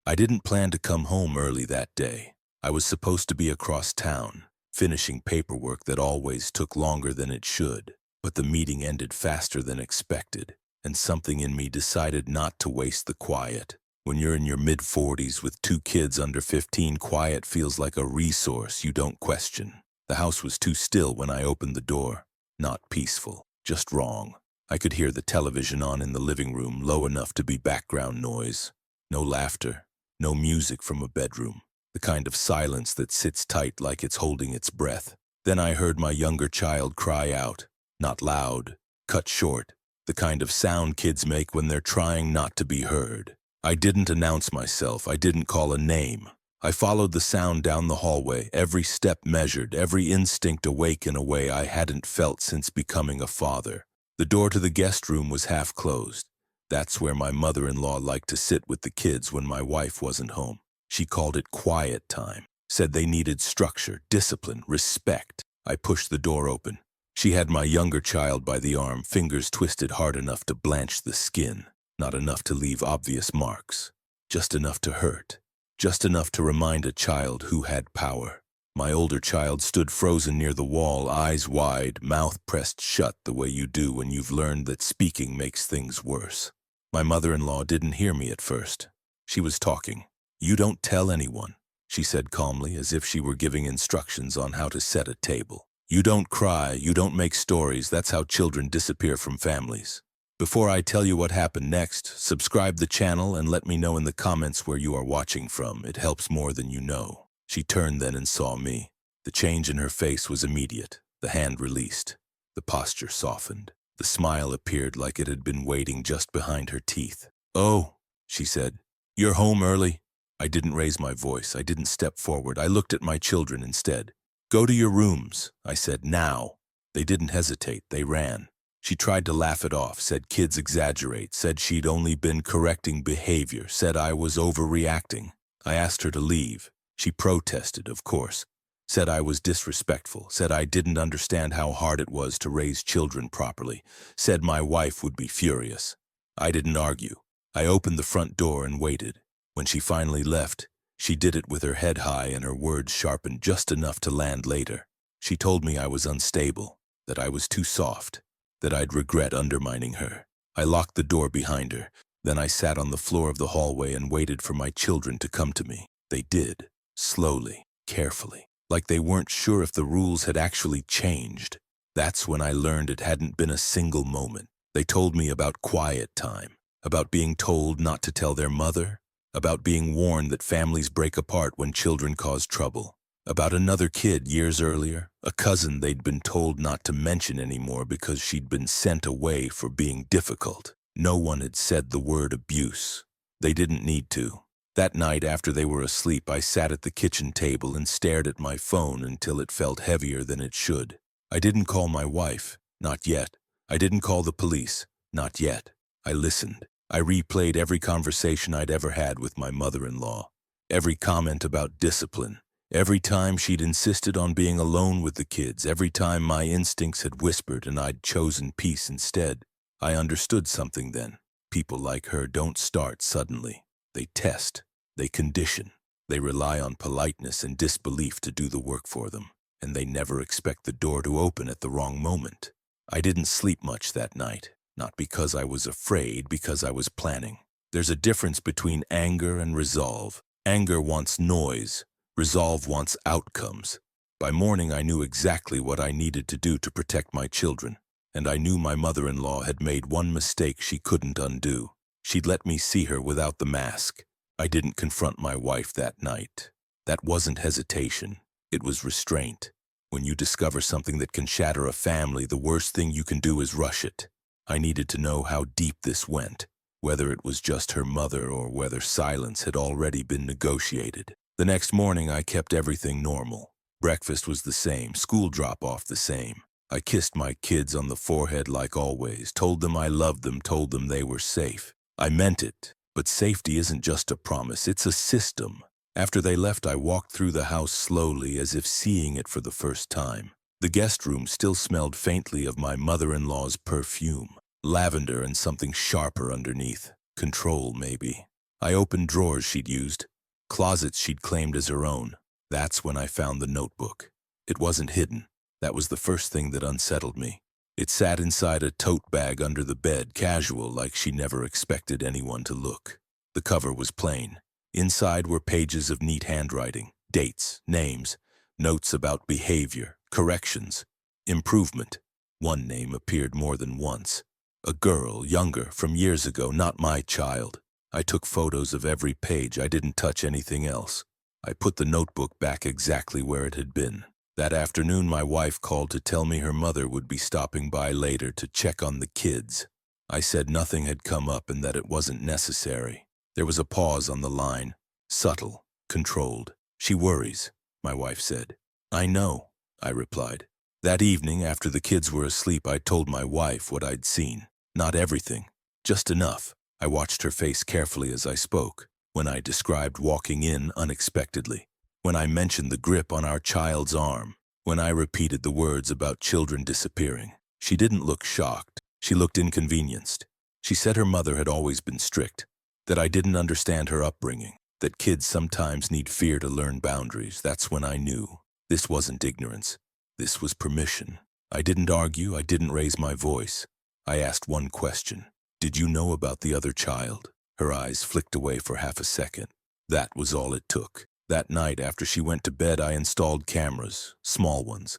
I didn't plan to come home early that day. I was supposed to be across town, finishing paperwork that always took longer than it should. But the meeting ended faster than expected, and something in me decided not to waste the quiet. When you're in your mid-40s with 2 kids under 15, quiet feels like a resource you don't question. The house was too still when I opened the door. Not peaceful, just wrong. I could hear the television on in the living room, low enough to be background noise. No laughter, no music from a bedroom. The kind of silence that sits tight like it's holding its breath. Then I heard my younger child cry out. Not loud, cut short, the kind of sound kids make when they're trying not to be heard. I didn't announce myself, I didn't call a name. I followed the sound down the hallway, every step measured, every instinct awake in a way I hadn't felt since becoming a father. The door to the guest room was half closed. That's where my mother-in-law liked to sit with the kids when my wife wasn't home. She called it quiet time, said they needed structure, discipline, respect. I pushed the door open. She had my younger child by the arm, fingers twisted hard enough to blanch the skin, not enough to leave obvious marks, just enough to hurt, just enough to remind a child who had power. My older child stood frozen near the wall, eyes wide, mouth pressed shut the way you do when you've learned that speaking makes things worse. My mother-in-law didn't hear me at first. She was talking. "You don't tell anyone," she said calmly, as if she were giving instructions on how to set a table. "You don't cry, you don't make stories, that's how children disappear from families. Before I tell you what happened next, subscribe the channel and let me know in the comments where you are watching from. It helps more than you know." She turned then and saw me. The change in her face was immediate. The hand released. The posture softened. The smile appeared like it had been waiting just behind her teeth. "Oh," she said, "you're home early?" I didn't raise my voice. I didn't step forward. I looked at my children instead. "Go to your rooms," I said, "now." They didn't hesitate. They ran. She tried to laugh it off, said kids exaggerate, said she'd only been correcting behavior, said I was overreacting. I asked her to leave. She protested, of course, said I was disrespectful, said I didn't understand how hard it was to raise children properly, said my wife would be furious. I didn't argue. I opened the front door and waited. When she finally left, she did it with her head high and her words sharpened just enough to land later. She told me I was unstable, that I was too soft, that I'd regret undermining her. I locked the door behind her. Then I sat on the floor of the hallway and waited for my children to come to me. They did, slowly, carefully, like they weren't sure if the rules had actually changed. That's when I learned it hadn't been a single moment. They told me about quiet time, about being told not to tell their mother, about being warned that families break apart when children cause trouble, about another kid years earlier, a cousin they'd been told not to mention anymore because she'd been sent away for being difficult. No one had said the word abuse. They didn't need to. That night, after they were asleep, I sat at the kitchen table and stared at my phone until it felt heavier than it should. I didn't call my wife, not yet. I didn't call the police, not yet. I listened. I replayed every conversation I'd ever had with my mother-in-law, every comment about discipline, every time she'd insisted on being alone with the kids, every time my instincts had whispered and I'd chosen peace instead. I understood something then. People like her don't start suddenly. They test, they condition, they rely on politeness and disbelief to do the work for them, and they never expect the door to open at the wrong moment. I didn't sleep much that night. Not because I was afraid, because I was planning. There's a difference between anger and resolve. Anger wants noise. Resolve wants outcomes. By morning, I knew exactly what I needed to do to protect my children, and I knew my mother-in-law had made one mistake she couldn't undo. She'd let me see her without the mask. I didn't confront my wife that night. That wasn't hesitation. It was restraint. When you discover something that can shatter a family, the worst thing you can do is rush it. I needed to know how deep this went, whether it was just her mother or whether silence had already been negotiated. The next morning, I kept everything normal. Breakfast was the same, school drop-off the same. I kissed my kids on the forehead like always, told them I loved them, told them they were safe. I meant it, but safety isn't just a promise, it's a system. After they left, I walked through the house slowly as if seeing it for the first time. The guest room still smelled faintly of my mother-in-law's perfume, lavender and something sharper underneath. Control, maybe. I opened drawers she'd used, closets she'd claimed as her own. That's when I found the notebook. It wasn't hidden. That was the first thing that unsettled me. It sat inside a tote bag under the bed, casual, like she never expected anyone to look. The cover was plain. Inside were pages of neat handwriting, dates, names, notes about behavior, corrections, improvement. One name appeared more than once. A girl, younger, from years ago, not my child. I took photos of every page. I didn't touch anything else. I put the notebook back exactly where it had been. That afternoon, my wife called to tell me her mother would be stopping by later to check on the kids. I said nothing had come up and that it wasn't necessary. There was a pause on the line, subtle, controlled. "She worries," my wife said. "I know," I replied. That evening, after the kids were asleep, I told my wife what I'd seen. Not everything, just enough. I watched her face carefully as I spoke. When I described walking in unexpectedly, when I mentioned the grip on our child's arm, when I repeated the words about children disappearing, she didn't look shocked. She looked inconvenienced. She said her mother had always been strict, that I didn't understand her upbringing, that kids sometimes need fear to learn boundaries. That's when I knew. This wasn't ignorance. This was permission. I didn't argue. I didn't raise my voice. I asked one question. "Did you know about the other child?" Her eyes flicked away for half a second. That was all it took. That night, after she went to bed, I installed cameras, small ones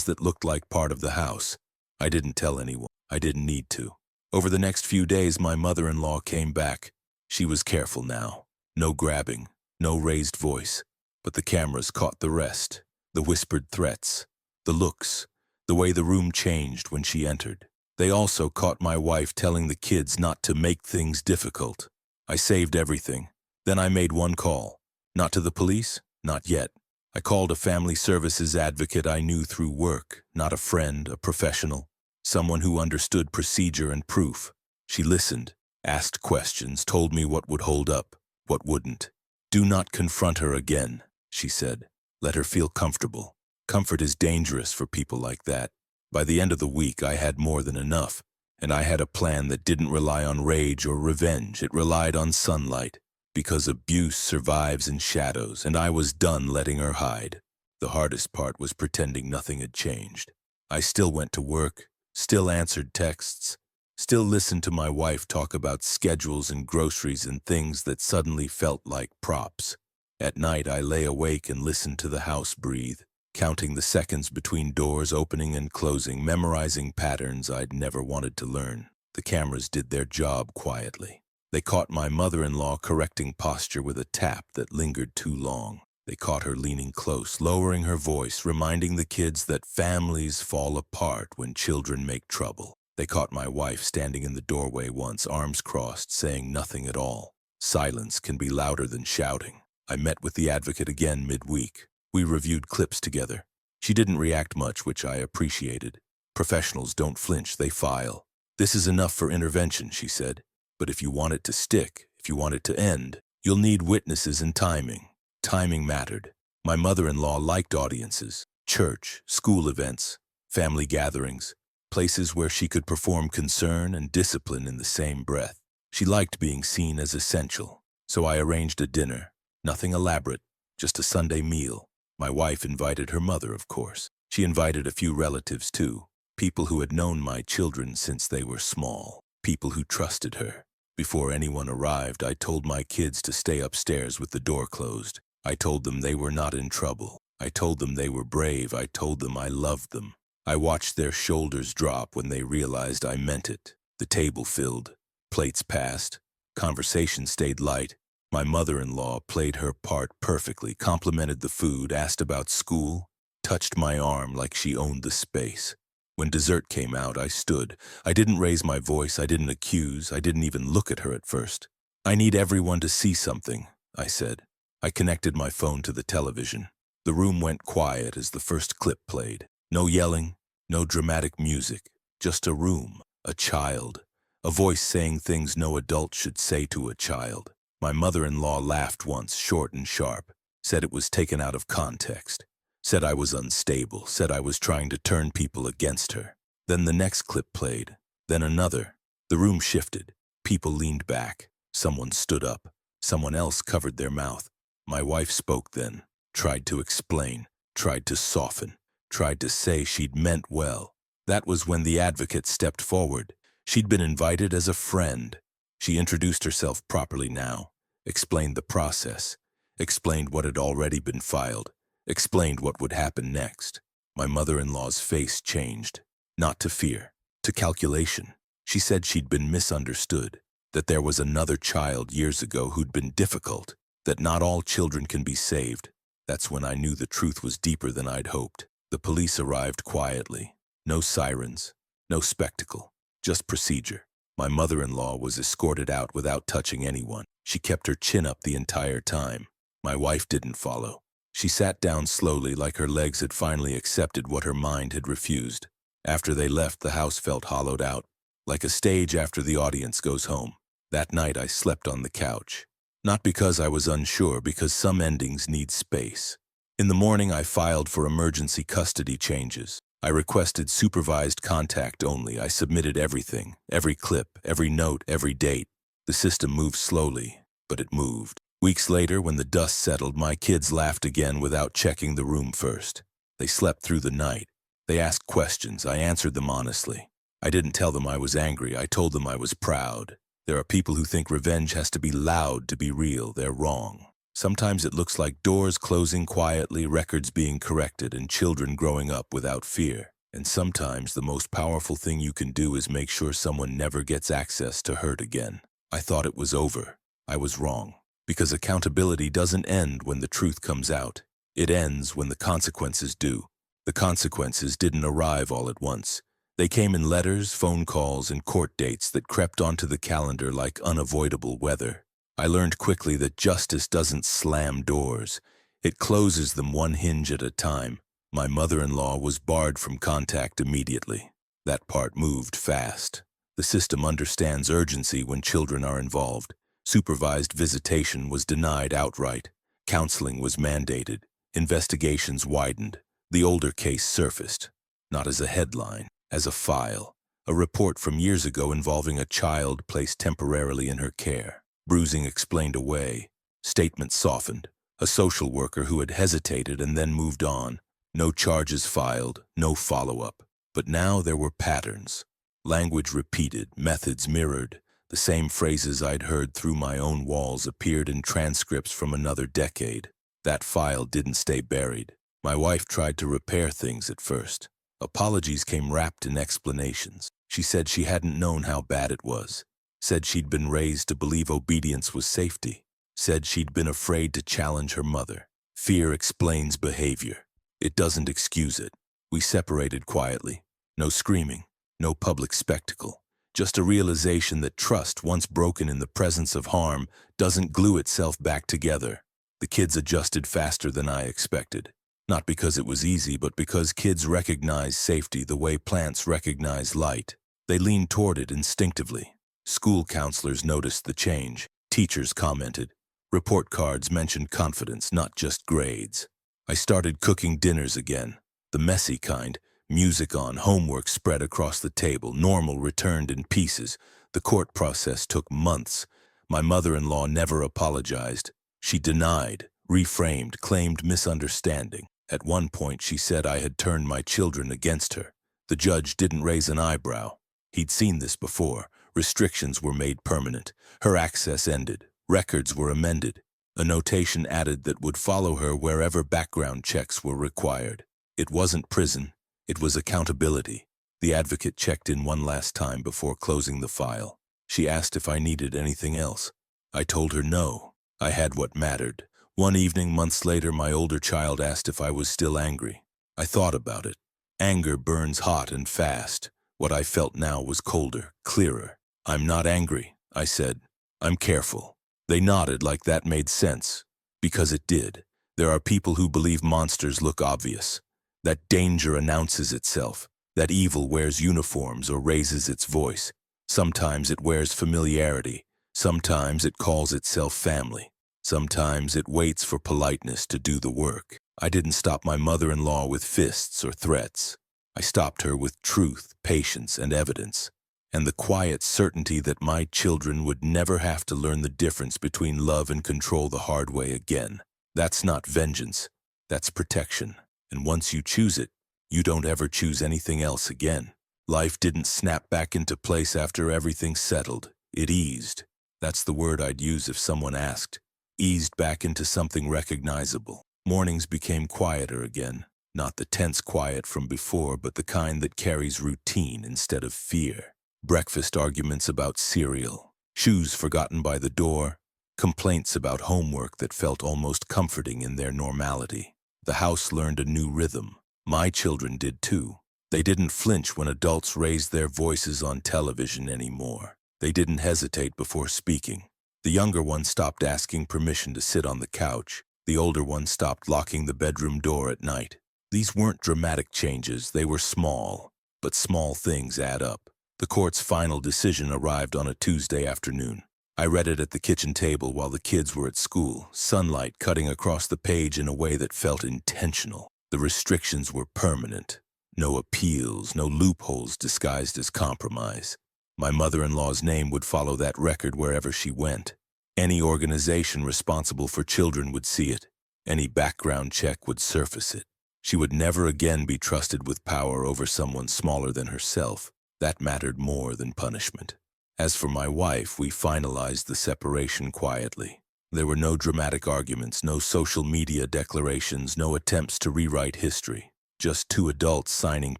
that looked like part of the house. I didn't tell anyone. I didn't need to. Over the next few days, my mother-in-law came back. She was careful now. No grabbing, no raised voice. But the cameras caught the rest. The whispered threats, the looks, the way the room changed when she entered. They also caught my wife telling the kids not to make things difficult. I saved everything. Then I made one call. Not to the police, not yet. I called a family services advocate I knew through work, not a friend, a professional, someone who understood procedure and proof. She listened, asked questions, told me what would hold up, what wouldn't. "Do not confront her again," she said. "Let her feel comfortable. Comfort is dangerous for people like that." By the end of the week, I had more than enough, and I had a plan that didn't rely on rage or revenge. It relied on sunlight, because abuse survives in shadows, and I was done letting her hide. The hardest part was pretending nothing had changed. I still went to work, still answered texts, still listened to my wife talk about schedules and groceries and things that suddenly felt like props. At night, I lay awake and listened to the house breathe, counting the seconds between doors opening and closing, memorizing patterns I'd never wanted to learn. The cameras did their job quietly. They caught my mother-in-law correcting posture with a tap that lingered too long. They caught her leaning close, lowering her voice, reminding the kids that families fall apart when children make trouble. They caught my wife standing in the doorway once, arms crossed, saying nothing at all. Silence can be louder than shouting. I met with the advocate again midweek. We reviewed clips together. She didn't react much, which I appreciated. Professionals don't flinch, they file. "This is enough for intervention," she said. "But if you want it to stick, if you want it to end, you'll need witnesses and timing." Timing mattered. My mother-in-law liked audiences, church, school events, family gatherings, places where she could perform concern and discipline in the same breath. She liked being seen as essential. So I arranged a dinner. Nothing elaborate, just a Sunday meal. My wife invited her mother, of course. She invited a few relatives, too. People who had known my children since they were small. People who trusted her. Before anyone arrived, I told my kids to stay upstairs with the door closed. I told them they were not in trouble. I told them they were brave. I told them I loved them. I watched their shoulders drop when they realized I meant it. The table filled. Plates passed. Conversation stayed light. My mother-in-law played her part perfectly, complimented the food, asked about school, touched my arm like she owned the space. When dessert came out, I stood. I didn't raise my voice, I didn't accuse, I didn't even look at her at first. "I need everyone to see something," I said. I connected my phone to the television. The room went quiet as the first clip played. No yelling, no dramatic music, just a room, a child, a voice saying things no adult should say to a child. My mother-in-law laughed once, short and sharp, said it was taken out of context, said I was unstable, said I was trying to turn people against her. Then the next clip played, then another. The room shifted. People leaned back. Someone stood up. Someone else covered their mouth. My wife spoke then, tried to explain, tried to soften, tried to say she'd meant well. That was when the advocate stepped forward. She'd been invited as a friend. She introduced herself properly now, explained the process, explained what had already been filed, explained what would happen next. My mother-in-law's face changed, not to fear, to calculation. She said she'd been misunderstood, that there was another child years ago who'd been difficult, that not all children can be saved. That's when I knew the truth was deeper than I'd hoped. The police arrived quietly. No sirens, no spectacle, just procedure. My mother-in-law was escorted out without touching anyone. She kept her chin up the entire time. My wife didn't follow. She sat down slowly, like her legs had finally accepted what her mind had refused. After they left, the house felt hollowed out, like a stage after the audience goes home. That night I slept on the couch. Not because I was unsure, because some endings need space. In the morning I filed for emergency custody changes. I requested supervised contact only. I submitted everything, every clip, every note, every date. The system moved slowly, but it moved. Weeks later, when the dust settled, my kids laughed again without checking the room first. They slept through the night. They asked questions. I answered them honestly. I didn't tell them I was angry. I told them I was proud. There are people who think revenge has to be loud to be real. They're wrong. Sometimes it looks like doors closing quietly, records being corrected, and children growing up without fear. And sometimes the most powerful thing you can do is make sure someone never gets access to hurt again. I thought it was over. I was wrong. Because accountability doesn't end when the truth comes out. It ends when the consequences do. The consequences didn't arrive all at once. They came in letters, phone calls, and court dates that crept onto the calendar like unavoidable weather. I learned quickly that justice doesn't slam doors. It closes them one hinge at a time. My mother-in-law was barred from contact immediately. That part moved fast. The system understands urgency when children are involved. Supervised visitation was denied outright. Counseling was mandated. Investigations widened. The older case surfaced, not as a headline, as a file. A report from years ago involving a child placed temporarily in her care. Bruising explained away. Statements softened. A social worker who had hesitated and then moved on. No charges filed, no follow-up. But now there were patterns. Language repeated, methods mirrored. The same phrases I'd heard through my own walls appeared in transcripts from another decade. That file didn't stay buried. My wife tried to repair things at first. Apologies came wrapped in explanations. She said she hadn't known how bad it was. Said she'd been raised to believe obedience was safety. Said she'd been afraid to challenge her mother. Fear explains behavior. It doesn't excuse it. We separated quietly. No screaming, no public spectacle. Just a realization that trust, once broken in the presence of harm, doesn't glue itself back together. The kids adjusted faster than I expected. Not because it was easy, but because kids recognize safety the way plants recognize light. They leaned toward it instinctively. School counselors noticed the change. Teachers commented. Report cards mentioned confidence, not just grades. I started cooking dinners again. The messy kind. Music on, homework spread across the table, normal returned in pieces. The court process took months. My mother-in-law never apologized. She denied, reframed, claimed misunderstanding. At one point she said I had turned my children against her. The judge didn't raise an eyebrow. He'd seen this before. Restrictions were made permanent. Her access ended. Records were amended. A notation added that would follow her wherever background checks were required. It wasn't prison. It was accountability. The advocate checked in one last time before closing the file. She asked if I needed anything else. I told her no. I had what mattered. One evening, months later, my older child asked if I was still angry. I thought about it. Anger burns hot and fast. What I felt now was colder, clearer. I'm not angry, I said. I'm careful. They nodded like that made sense. Because it did. There are people who believe monsters look obvious. That danger announces itself. That evil wears uniforms or raises its voice. Sometimes it wears familiarity. Sometimes it calls itself family. Sometimes it waits for politeness to do the work. I didn't stop my mother-in-law with fists or threats. I stopped her with truth, patience, and evidence. and the quiet certainty that my children would never have to learn the difference between love and control the hard way again. That's not vengeance, that's protection. And once you choose it, you don't ever choose anything else again. Life didn't snap back into place after everything settled. It eased. That's the word I'd use if someone asked. Eased back into something recognizable. Mornings became quieter again. Not the tense quiet from before, but the kind that carries routine instead of fear. Breakfast arguments about cereal, shoes forgotten by the door, complaints about homework that felt almost comforting in their normality. The house learned a new rhythm. My children did too. They didn't flinch when adults raised their voices on television anymore. They didn't hesitate before speaking. The younger one stopped asking permission to sit on the couch. The older one stopped locking the bedroom door at night. These weren't dramatic changes, they were small, but small things add up. The court's final decision arrived on a Tuesday afternoon. I read it at the kitchen table while the kids were at school, sunlight cutting across the page in a way that felt intentional. The restrictions were permanent. No appeals, no loopholes disguised as compromise. My mother-in-law's name would follow that record wherever she went. Any organization responsible for children would see it. Any background check would surface it. She would never again be trusted with power over someone smaller than herself. That mattered more than punishment. As for my wife, we finalized the separation quietly. There were no dramatic arguments, no social media declarations, no attempts to rewrite history. Just two adults signing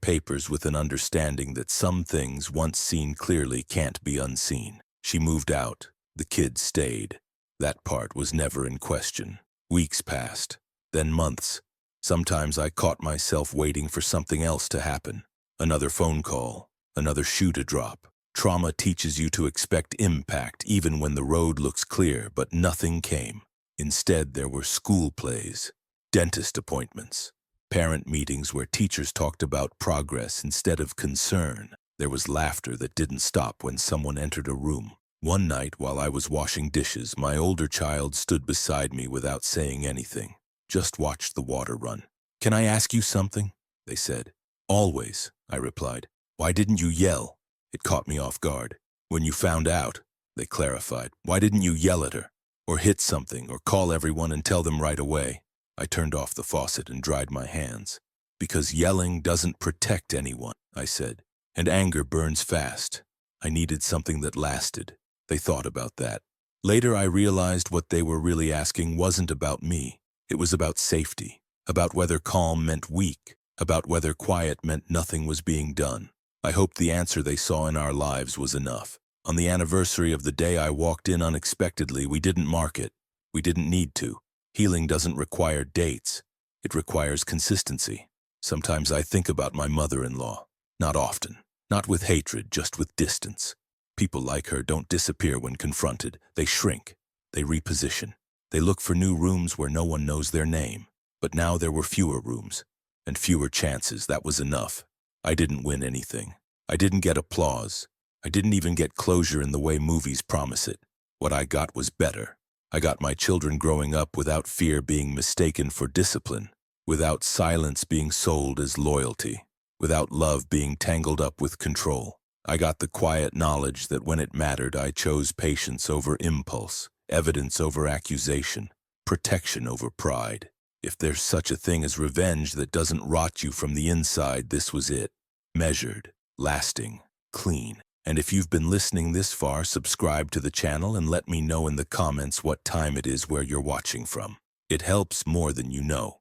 papers with an understanding that some things once seen clearly can't be unseen. She moved out. The kids stayed. That part was never in question. Weeks passed, then months. Sometimes I caught myself waiting for something else to happen. Another phone call, another shoe to drop. Trauma teaches you to expect impact even when the road looks clear, but nothing came. Instead, there were school plays, dentist appointments, parent meetings where teachers talked about progress instead of concern. There was laughter that didn't stop when someone entered a room. One night, while I was washing dishes, my older child stood beside me without saying anything. Just watched the water run. "Can I ask you something?" they said. "Always," I replied. "Why didn't you yell?" It caught me off guard. "When you found out," they clarified. "Why didn't you yell at her? Or hit something, or call everyone and tell them right away?" I turned off the faucet and dried my hands. "Because yelling doesn't protect anyone," I said. "And anger burns fast." I needed something that lasted. They thought about that. Later I realized what they were really asking wasn't about me. It was about safety, about whether calm meant weak, about whether quiet meant nothing was being done. I hoped the answer they saw in our lives was enough. On the anniversary of the day I walked in unexpectedly, we didn't mark it. We didn't need to. Healing doesn't require dates. It requires consistency. Sometimes I think about my mother-in-law. Not often. Not with hatred, just with distance. People like her don't disappear when confronted. They shrink. They reposition. They look for new rooms where no one knows their name. But now there were fewer rooms. And fewer chances. That was enough. I didn't win anything. I didn't get applause. I didn't even get closure in the way movies promise it. What I got was better. I got my children growing up without fear being mistaken for discipline, without silence being sold as loyalty, without love being tangled up with control. I got the quiet knowledge that when it mattered, I chose patience over impulse, evidence over accusation, protection over pride. If there's such a thing as revenge that doesn't rot you from the inside, this was it. Measured, lasting, clean. And if you've been listening this far, subscribe to the channel and let me know in the comments what time it is where you're watching from. It helps more than you know.